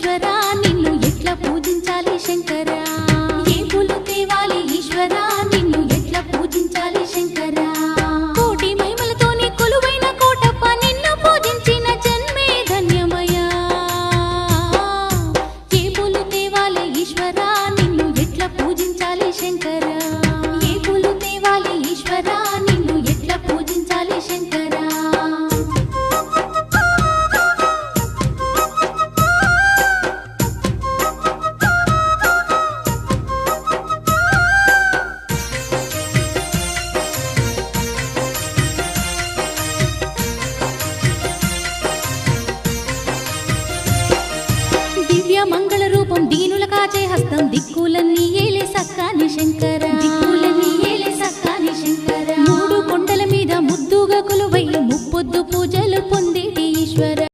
ఈశ్వరా నిన్ను ఎట్లా పూజించాలి శంకరా ఏ పూలు తేవాలి ఈశ్వరా నిన్ను ఎట్లా పూజించాలి శంకరా కోటి మహిమలతోని కొలువైన కోటప్ప నిన్ను పూజించిన జన్మే ధన్యమయ్యా ఏ పూలు తేవాలి ఈశ్వరా నిన్ను ఎట్లా పూజించాలి శంకరా ఏ పూలు తేవాలి ఈశ్వరా నిన్ను ఎట్లా పూజించాలి శంకరా దివ్య మంగళ రూపం దీనుల కాచే హస్తం దిక్కులన్నీ